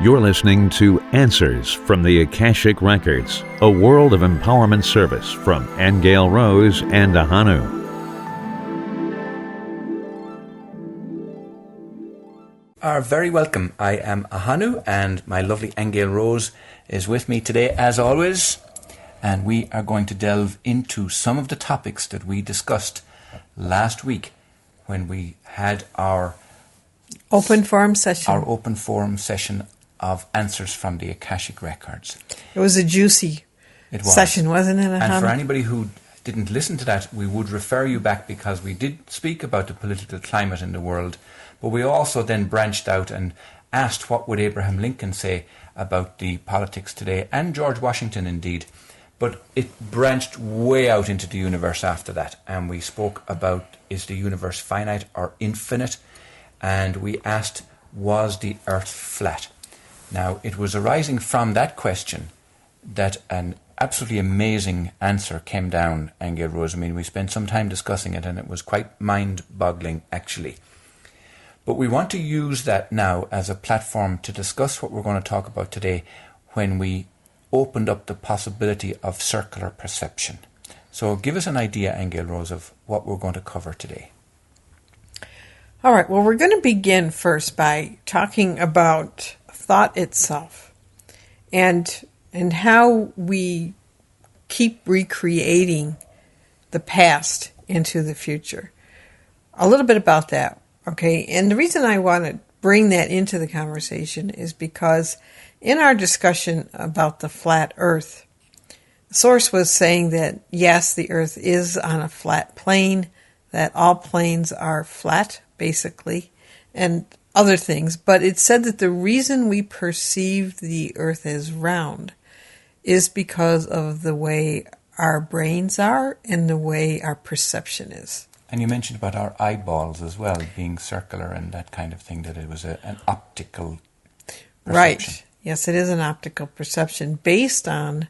You're listening to Answers from the Akashic Records, a world of empowerment service from Aingeal Rose and Ahonu. Are very welcome. I am Ahonu, and my lovely Aingeal Rose is with me today as always, and we are going to delve into some of the topics that we discussed last week when we had our open forum session. Our open forum session of Answers from the Akashic Records. It was a juicy session, wasn't it? And for anybody who didn't listen to that, we would refer you back, because we did speak about the political climate in the world, but we also then branched out and asked what would Abraham Lincoln say about the politics today, and George Washington indeed. But it branched way out into the universe after that, and we spoke about, is the universe finite or infinite? And we asked, was the earth flat? Now, it was arising from that question that an absolutely amazing answer came down, Aingeal Rose. I mean, we spent some time discussing it, and it was quite mind-boggling, actually. But we want to use that now as a platform to discuss what we're going to talk about today when we opened up the possibility of circular perception. So give us an idea, Aingeal Rose, of what we're going to cover today. All right, well, we're going to begin first by talking about thought itself and how we keep recreating the past into the future. A little bit about that, okay? And the reason I want to bring that into the conversation is because in our discussion about the flat earth, the source was saying that, yes, the earth is on a flat plane, that all planes are flat, basically, and other things, but it said that the reason we perceive the earth as round is because of the way our brains are and the way our perception is. And you mentioned about our eyeballs as well, being circular and that kind of thing, that it was an optical perception. Right. Yes, it is an optical perception based on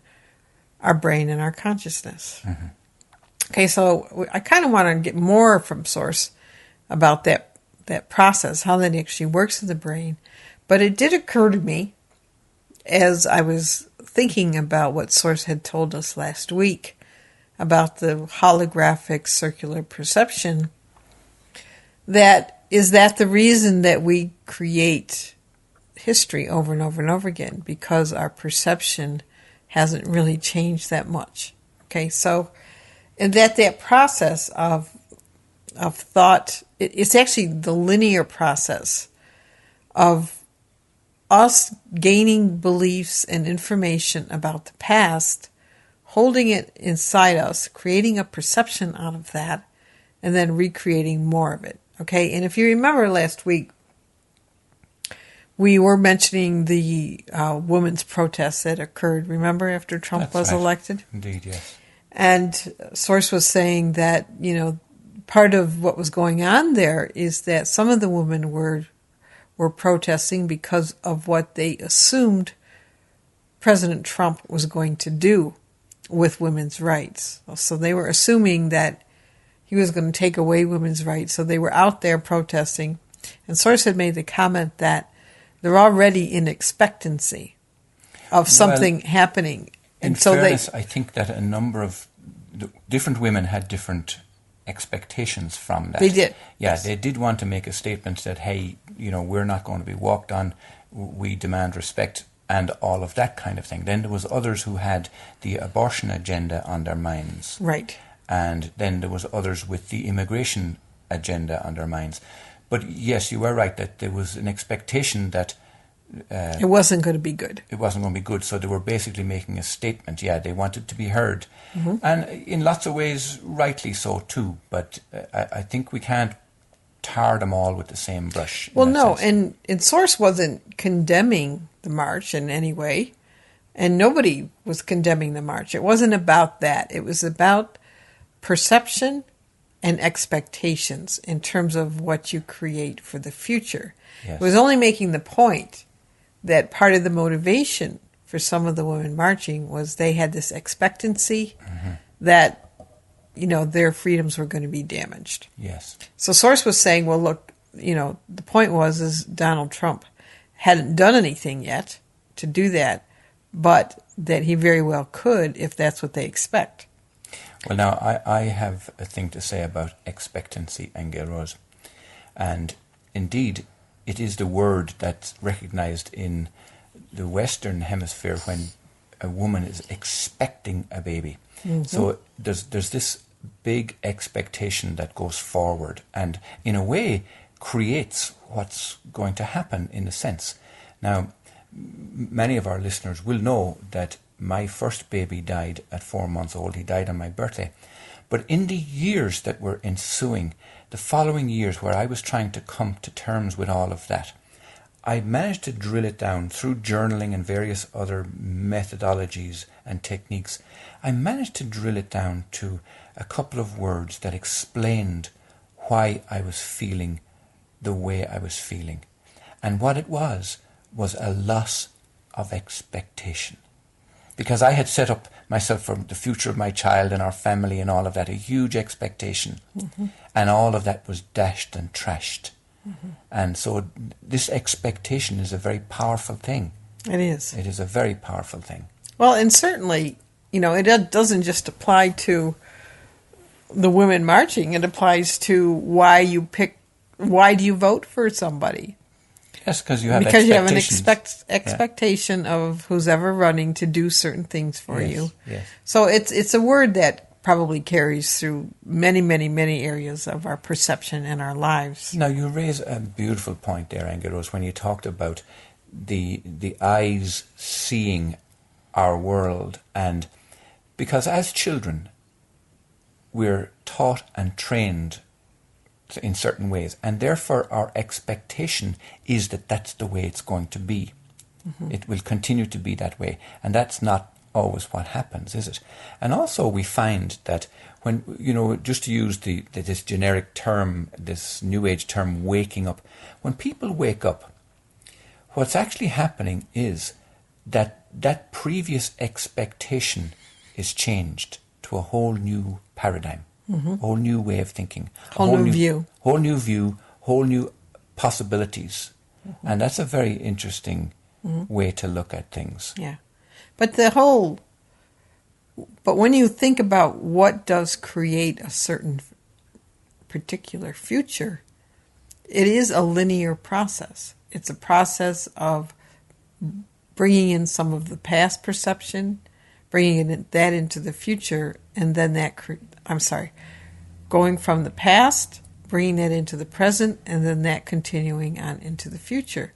our brain and our consciousness. Mm-hmm. Okay, so I kind of want to get more from Source about that process, how that actually works in the brain. But it did occur to me as I was thinking about what Source had told us last week about the holographic circular perception, that the reason that we create history over and over and over again, because our perception hasn't really changed that much. Okay, so and that process of thought, it's actually the linear process of us gaining beliefs and information about the past, holding it inside us, creating a perception out of that, and then recreating more of it. Okay, and if you remember last week, we were mentioning the women's protests that occurred, remember, after Trump was elected? Indeed, yes. And Source was saying that, part of what was going on there is that some of the women were protesting because of what they assumed President Trump was going to do with women's rights. So they were assuming that he was going to take away women's rights. So they were out there protesting. And Source had made the comment that they're already in expectancy of something happening. And in fairness, I think that a number of different women had different expectations from that. They did. Yeah, they did want to make a statement that, hey, we're not going to be walked on, we demand respect, and all of that kind of thing. Then there was others who had the abortion agenda on their minds. Right. And then there was others with the immigration agenda on their minds. But yes, you were right that there was an expectation that it wasn't going to be good. It wasn't going to be good. So they were basically making a statement. Yeah, they wanted to be heard. Mm-hmm. And in lots of ways, rightly so too. But I think we can't tar them all with the same brush. Well, no. And Source wasn't condemning the march in any way. And nobody was condemning the march. It wasn't about that. It was about perception and expectations in terms of what you create for the future. Yes. It was only making the point that part of the motivation for some of the women marching was they had this expectancy that, their freedoms were going to be damaged. Yes. So Source was saying, well, look, the point is Donald Trump hadn't done anything yet to do that, but that he very well could if that's what they expect. Well, now, I have a thing to say about expectancy, Aingeal Rose. And indeed, it is the word that's recognized in the Western Hemisphere when a woman is expecting a baby. Mm-hmm. So there's this big expectation that goes forward and, in a way, creates what's going to happen, in a sense. Now, many of our listeners will know that my first baby died at 4 months old. He died on my birthday. But in the years that were ensuing, the following years where I was trying to come to terms with all of that, I managed to drill it down through journaling and various other methodologies and techniques. I managed to drill it down to a couple of words that explained why I was feeling the way I was feeling. And what it was a loss of expectation. Because I had set up myself for the future of my child and our family and all of that, a huge expectation. Mm-hmm. And all of that was dashed and trashed. Mm-hmm. And so this expectation is a very powerful thing. It is. It is a very powerful thing. Well, and certainly, it doesn't just apply to the women marching. It applies to why do you vote for somebody? Yes, because you have an expectation of who's ever running to do certain things for you. Yes. So it's a word that probably carries through many, many, many areas of our perception and our lives. Now, you raise a beautiful point there, Aingeal Rose, when you talked about the eyes seeing our world. And because as children, we're taught and trained in certain ways, and therefore our expectation is that that's the way it's going to be. Mm-hmm. It will continue to be that way, and that's not always what happens, is it? And also we find that when, just to use this generic term, this New Age term, waking up, when people wake up, what's actually happening is that previous expectation is changed to a whole new paradigm. Mm-hmm. Whole new way of thinking. Whole new view. Whole new view, whole new possibilities. Mm-hmm. And that's a very interesting way to look at things. Yeah. But when you think about what does create a certain particular future, it is a linear process. It's a process of bringing in some of the past perception, bringing that into the future, and then going from the past, bringing that into the present, and then that continuing on into the future.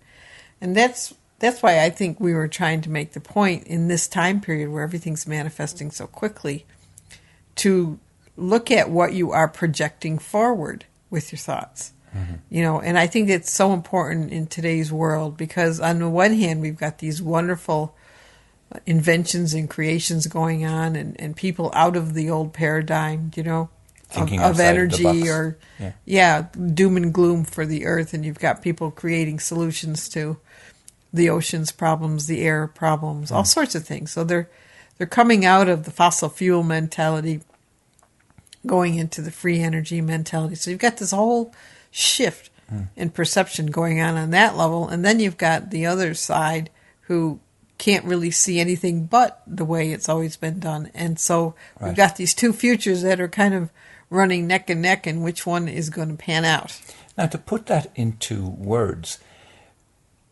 And that's why I think we were trying to make the point in this time period where everything's manifesting so quickly, to look at what you are projecting forward with your thoughts. Mm-hmm. And I think it's so important in today's world, because on the one hand, we've got these wonderful inventions and creations going on, and people out of the old paradigm, of energy or doom and gloom for the earth, and you've got people creating solutions to the ocean's problems, the air problems, all sorts of things. So they're coming out of the fossil fuel mentality, going into the free energy mentality. So you've got this whole shift in perception going on that level, and then you've got the other side who can't really see anything but the way it's always been done. And so we've got these two futures that are kind of running neck and neck, and which one is going to pan out. Now, to put that into words,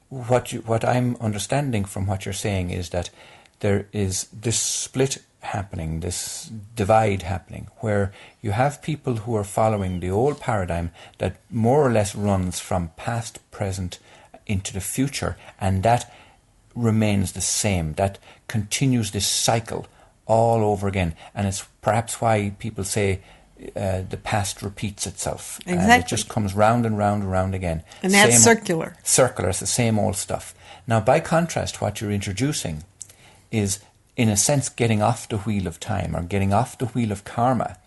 what I'm understanding from what you're saying is that there is this split happening, this divide happening, where you have people who are following the old paradigm that more or less runs from past, present, into the future, and that remains the same. That continues this cycle all over again. And it's perhaps why people say the past repeats itself. Exactly. And it just comes round and round and round again. And that's circular. Circular, it's the same old stuff. Now, by contrast, what you're introducing is, in a sense, getting off the wheel of time, or getting off the wheel of karma,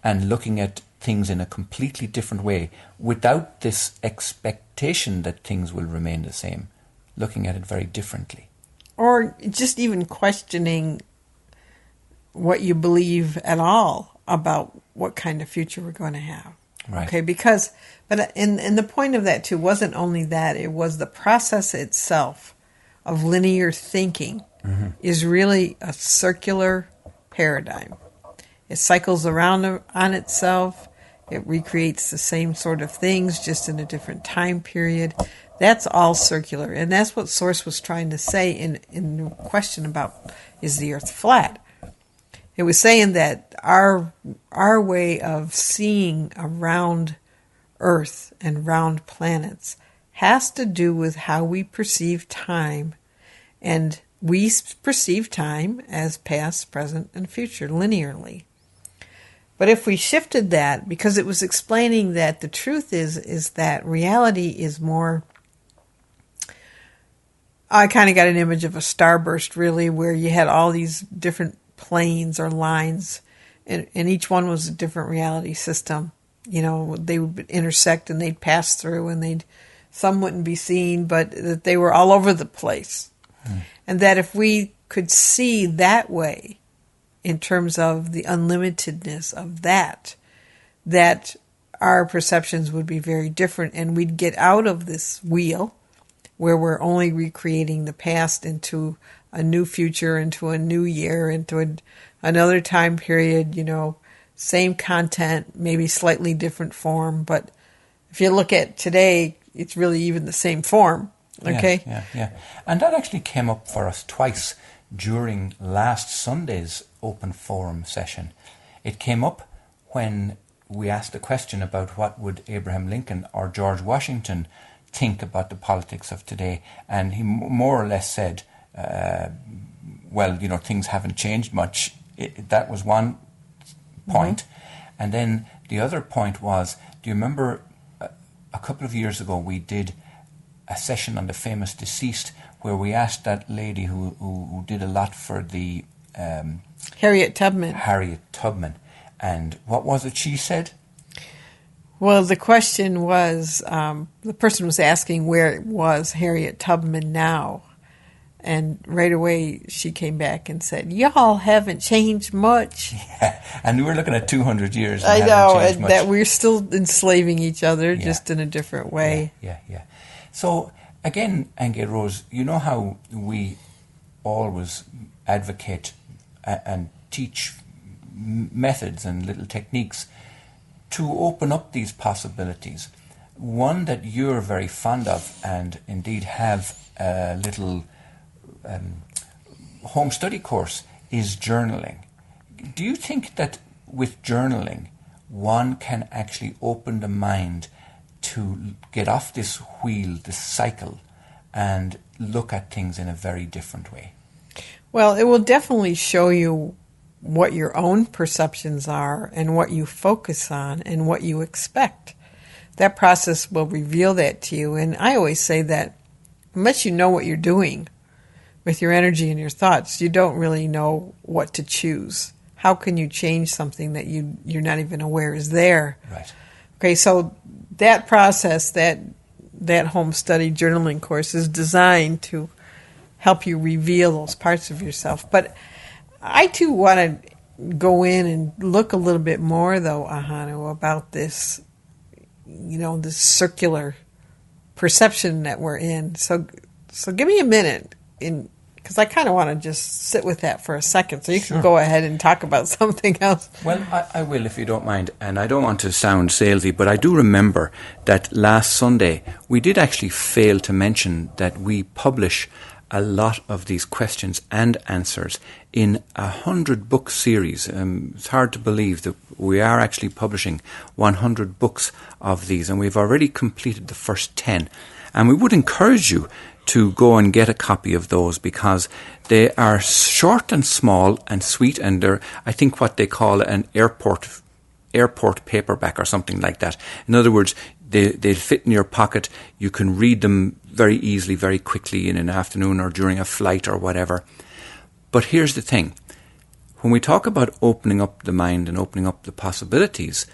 and looking at things in a completely different way, without this expectation that things will remain the same, looking at it very differently. Or just even questioning what you believe at all about what kind of future we're going to have. Right. Okay, and the point of that too wasn't only that, it was the process itself of linear thinking is really a circular paradigm. It cycles around on itself. It recreates the same sort of things, just in a different time period. That's all circular. And that's what Source was trying to say in the question about, is the Earth flat? It was saying that our way of seeing around Earth and round planets has to do with how we perceive time. And we perceive time as past, present, and future linearly. But if we shifted that, because it was explaining that the truth is that reality is more... I kind of got an image of a starburst, really, where you had all these different planes or lines, and each one was a different reality system. You know, they would intersect and they'd pass through, and some wouldn't be seen, but that they were all over the place. And that if we could see that way, in terms of the unlimitedness of that our perceptions would be very different, and we'd get out of this wheel where we're only recreating the past into a new future, into a new year, into another time period, you know, same content, maybe slightly different form. But if you look at today, it's really even the same form. Okay? Yeah. And that actually came up for us twice during last Sunday's open forum session. It came up when we asked a question about what would Abraham Lincoln or George Washington think about the politics of today, and he more or less said, well, you know, things haven't changed much. That was one point. And then the other point was, do you remember a couple of years ago we did a session on the famous deceased, where we asked that lady who did a lot for the... Harriet Tubman. And what was it she said? Well, the question was, the person was asking where was Harriet Tubman now. And right away she came back and said, y'all haven't changed much. Yeah. And we're looking at 200 years. I know, and that we're still enslaving each other, just in a different way. Yeah. So, again, Aingeal Rose, you know how we always advocate and teach methods and little techniques to open up these possibilities. One that you're very fond of, and indeed have a little home study course, is journaling. Do you think that with journaling one can actually open the mind to get off this wheel, this cycle, and look at things in a very different way? Well, it will definitely show you what your own perceptions are and what you focus on and what you expect. That process will reveal that to you. And I always say that unless you know what you're doing with your energy and your thoughts, you don't really know what to choose. How can you change something that you're not even aware is there? Right. Okay, so that process, that home study journaling course is designed to help you reveal those parts of yourself. But I too want to go in and look a little bit more, though, Ahonu, about this, this circular perception that we're in. So give me a minute, because I kind of want to just sit with that for a second, so you can go ahead and talk about something else. Well, I will, if you don't mind. And I don't want to sound salesy, but I do remember that last Sunday we did actually fail to mention that we publish a lot of these questions and answers in 100-book series. It's hard to believe that we are actually publishing 100 books of these, and we've already completed the first 10. And we would encourage you to go and get a copy of those, because they are short and small and sweet, and they're, I think, what they call an airport paperback or something like that. In other words, they fit in your pocket. You can read them very easily, very quickly in an afternoon or during a flight or whatever. But here's the thing. When we talk about opening up the mind and opening up the possibilities,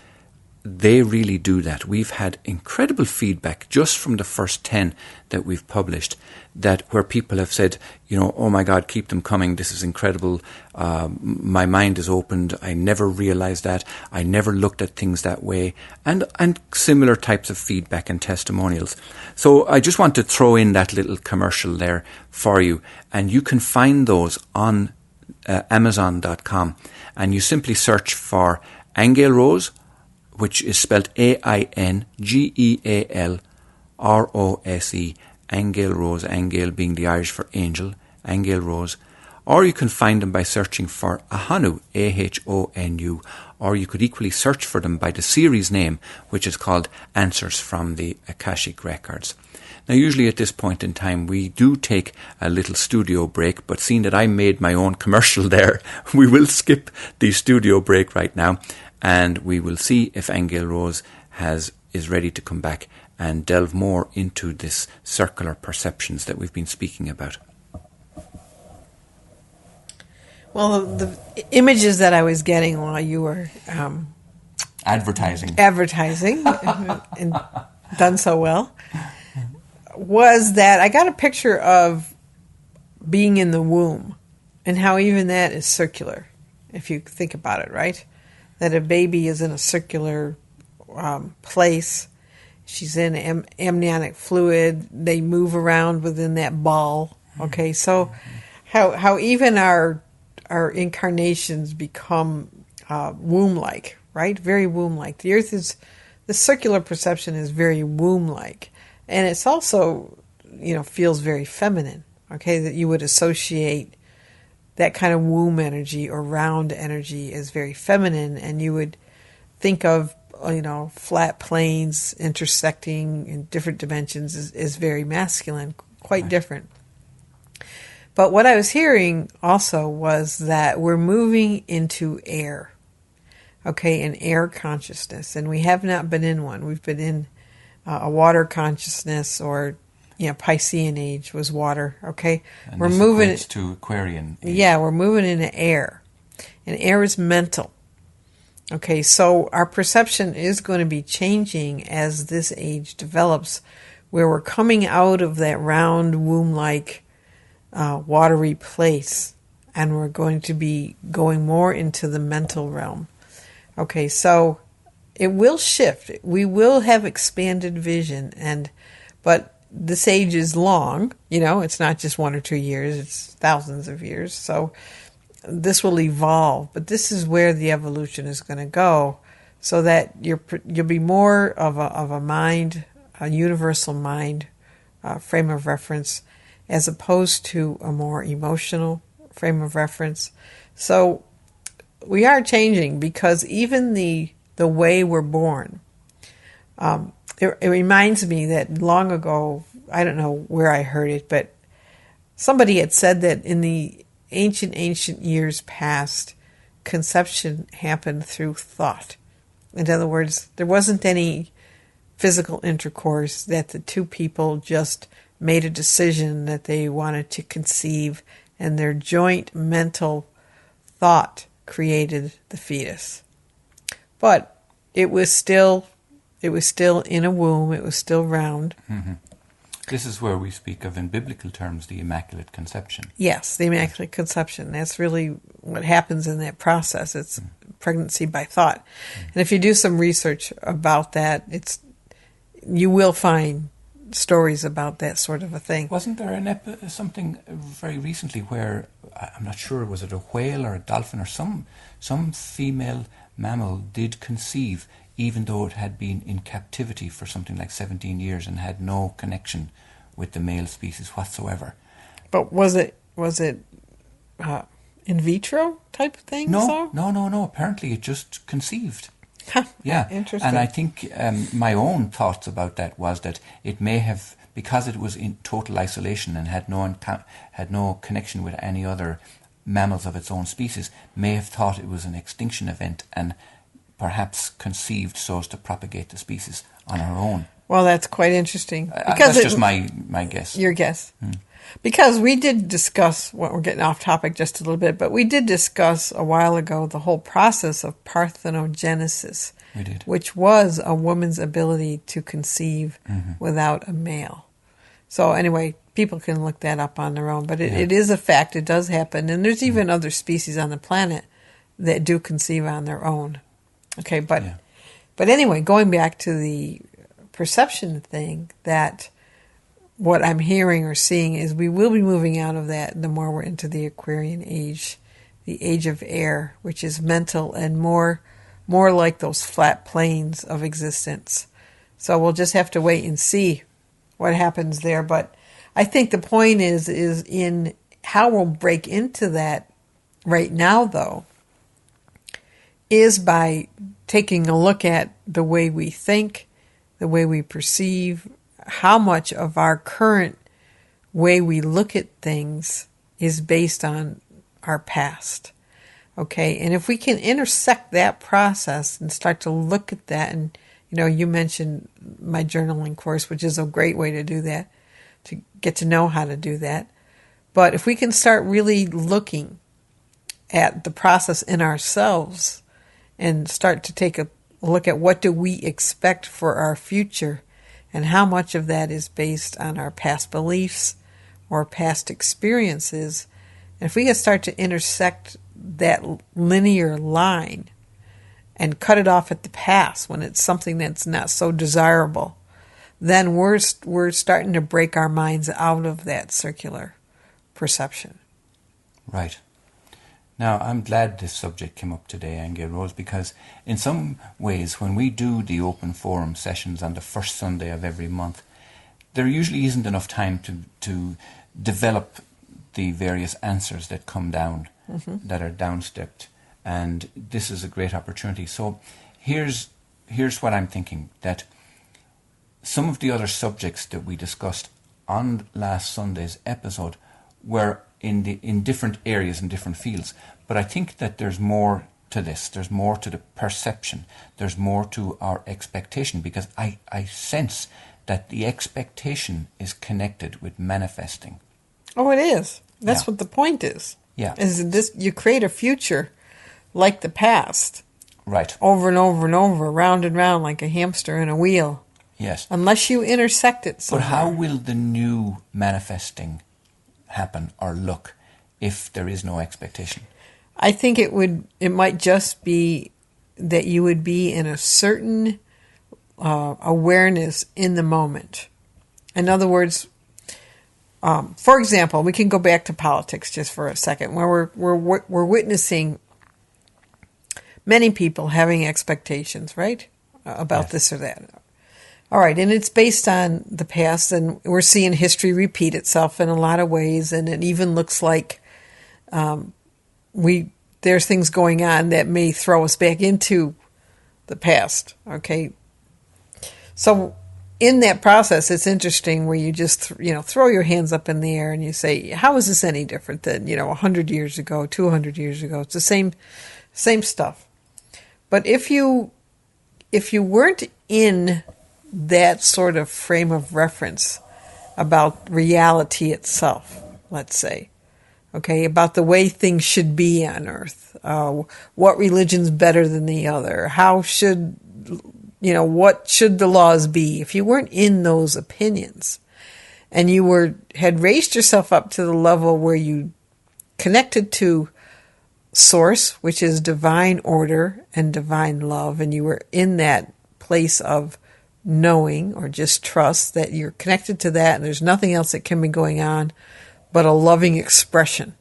they really do that. We've had incredible feedback just from the first 10 that we've published, that where people have said, oh my God, keep them coming. This is incredible. My mind is opened. I never realized that. I never looked at things that way. And similar types of feedback and testimonials. So I just want to throw in that little commercial there for you. And you can find those on Amazon.com. And you simply search for Aingeal Rose, which is spelled Aingeal Rose, Aingeal Rose, Aingeal being the Irish for angel, Aingeal Rose. Or you can find them by searching for Ahonu, Ahonu, or you could equally search for them by the series name, which is called Answers from the Akashic Records. Now, usually at this point in time, we do take a little studio break, but seeing that I made my own commercial there, we will skip the studio break right now, and we will see if Aingeal Rose is ready to come back and delve more into this circular perceptions that we've been speaking about. Well, the images that I was getting while you were advertising and done so well was that I got a picture of being in the womb and how even that is circular, if you think about it, right? That a baby is in a circular place. She's in amniotic fluid. They move around within that ball. Okay, so how even our incarnations become womb-like, right? Very womb-like. The circular perception is very womb-like. And it's also, feels very feminine, okay? That you would associate that kind of womb energy or round energy as very feminine, and you would think of, flat planes intersecting in different dimensions is very masculine, quite different. But what I was hearing also was that we're moving into air, okay, an air consciousness, and we have not been in one. We've been in a water consciousness, or Piscean age was water. Okay, and we're moving to Aquarian age. Yeah, we're moving into air, and air is mental. Okay, so our perception is going to be changing as this age develops, where we're coming out of that round womb-like watery place, and we're going to be going more into the mental realm. Okay, so it will shift. We will have expanded vision, but this age is long. It's not just 1 or 2 years; it's thousands of years. So this will evolve, but this is where the evolution is going to go, so that you'll be more of a mind, a universal mind frame of reference, as opposed to a more emotional frame of reference. So we are changing, because even the way we're born. It reminds me that long ago, I don't know where I heard it, but somebody had said that in the ancient years past, conception happened through thought. In other words, there wasn't any physical intercourse, that the two people just made a decision that they wanted to conceive, and their joint mental thought created the fetus. But it was still in a womb. It was still round. Mm-hmm. This is where we speak of, in biblical terms, the Immaculate Conception. Yes, the Immaculate Conception. That's really what happens in that process. It's pregnancy by thought. And if you do some research about that, you will find stories about that sort of a thing. Wasn't there something very recently where, I'm not sure, was it a whale or a dolphin or some female mammal did conceive, even though it had been in captivity for something like 17 years and had no connection with the male species whatsoever. But was it in vitro type of thing? No. Apparently it just conceived. Yeah, interesting. And I think my own thoughts about that was that it may have, because it was in total isolation and had no connection with any other mammals of its own species, may have thought it was an extinction event and perhaps conceived so as to propagate the species on her own. Well, that's quite interesting. That's just my guess. Your guess. Because we did discuss, we're getting off topic just a little bit, but we did discuss a while ago the whole process of parthenogenesis. We did. Which was a woman's ability to conceive without a male. So anyway, people can look that up on their own, but it is a fact. It does happen, and there's even other species on the planet that do conceive on their own. Okay, but anyway, going back to the perception thing, that what I'm hearing or seeing is we will be moving out of that the more we're into the Aquarian age, the age of air, which is mental and more like those flat planes of existence. So we'll just have to wait and see what happens there. But I think the point is in how we'll break into that right now, though, is by taking a look at the way we think, the way we perceive, how much of our current way we look at things is based on our past. Okay, and if we can intersect that process and start to look at that, and you mentioned my journaling course, which is a great way to do that, to get to know how to do that. But if we can start really looking at the process in ourselves and start to take a look at what do we expect for our future and how much of that is based on our past beliefs or past experiences, and if we can start to intersect that linear line and cut it off at the pass when it's something that's not so desirable, then we're starting to break our minds out of that circular perception. Right. Now, I'm glad this subject came up today, Aingeal Rose, because in some ways, when we do the open forum sessions on the first Sunday of every month, there usually isn't enough time to develop the various answers that come down, that are downstepped. And this is a great opportunity. So here's what I'm thinking, that some of the other subjects that we discussed on last Sunday's episode were in different areas and different fields. But I think that there's more to this. There's more to the perception. There's more to our expectation, because I sense that the expectation is connected with manifesting. Oh, it is. That's what the point is. Yeah. Is this, you create a future like the past. Right. Over and over and over, round and round like a hamster in a wheel. Yes. Unless you intersect it somewhere. But how will the new manifesting happen or look if there is no expectation? I think it might just be that you would be in a certain awareness in the moment. In other words, for example, we can go back to politics just for a second, where we're witnessing many people having expectations, right, about this or that. All right, and it's based on the past, and we're seeing history repeat itself in a lot of ways, and it even looks like there's things going on that may throw us back into the past. Okay, so in that process, it's interesting where you just throw your hands up in the air and you say, "How is this any different than 100 years ago, 200 years ago?" It's the same stuff. But if you weren't in that sort of frame of reference about reality itself, let's say, okay, about the way things should be on Earth, what religion's better than the other, how should, what should the laws be? If you weren't in those opinions and you had raised yourself up to the level where you connected to Source, which is divine order and divine love, and you were in that place of knowing or just trust that you're connected to that and there's nothing else that can be going on but a loving expression,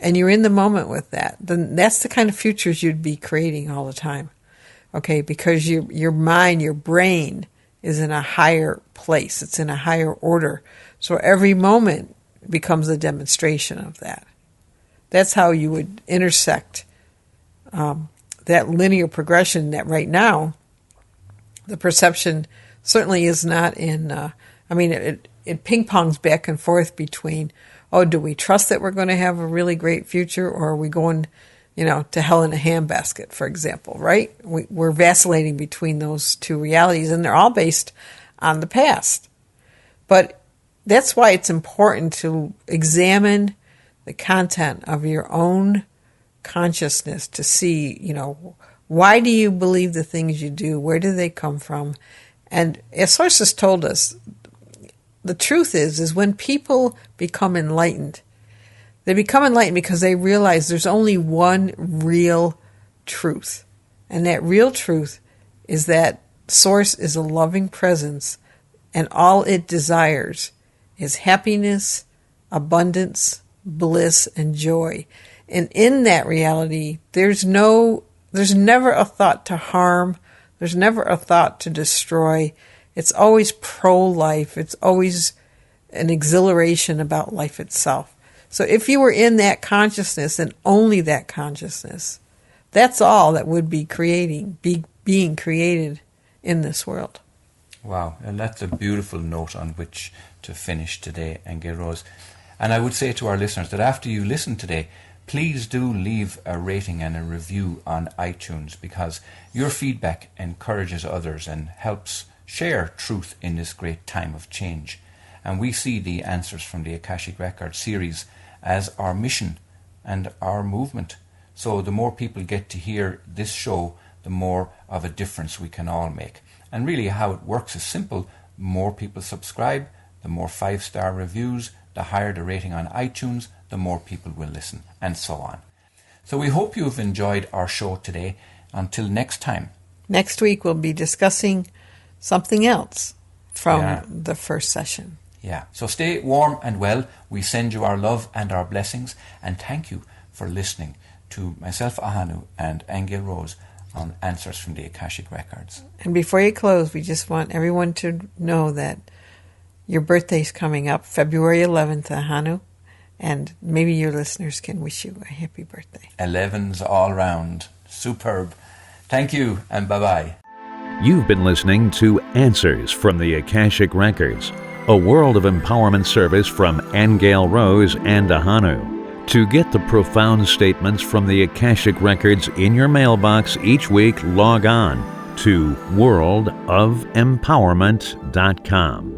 and you're in the moment with that, then that's the kind of futures you'd be creating all the time. Okay, because your mind, your brain is in a higher place. It's in a higher order. So every moment becomes a demonstration of that. That's how you would intersect that linear progression that right now, the perception certainly is not in, it ping-pongs back and forth between, do we trust that we're going to have a really great future, or are we going, to hell in a handbasket, for example, right? We're vacillating between those two realities, and they're all based on the past. But that's why it's important to examine the content of your own consciousness to see, Why do you believe the things you do? Where do they come from? And as sources told us, the truth is when people become enlightened, they become enlightened because they realize there's only one real truth. And that real truth is that Source is a loving presence, and all it desires is happiness, abundance, bliss, and joy. And in that reality, there's never a thought to harm. There's never a thought to destroy. It's always pro-life. It's always an exhilaration about life itself. So if you were in that consciousness and only that consciousness, that's all that would be being created in this world. Wow, and that's a beautiful note on which to finish today, Aingeal Rose. And I would say to our listeners that after you listen today, please do leave a rating and a review on iTunes, because your feedback encourages others and helps share truth in this great time of change. And we see the Answers from the Akashic Records series as our mission and our movement. So the more people get to hear this show, the more of a difference we can all make. And really how it works is simple. The more people subscribe, the more 5-star reviews, the higher the rating on iTunes, the more people will listen, and so on. So we hope you've enjoyed our show today. Until next time. Next week we'll be discussing something else from the first session. Yeah. So stay warm and well. We send you our love and our blessings, and thank you for listening to myself, Ahonu, and Aingeal Rose on Answers from the Akashic Records. And before you close, we just want everyone to know that your birthday's coming up, February 11th, Ahonu, and maybe your listeners can wish you a happy birthday. 11s all round. Superb. Thank you, and bye-bye. You've been listening to Answers from the Akashic Records, a world of empowerment service from Aingeal Rose and Ahonu. To get the profound statements from the Akashic Records in your mailbox each week, log on to worldofempowerment.com.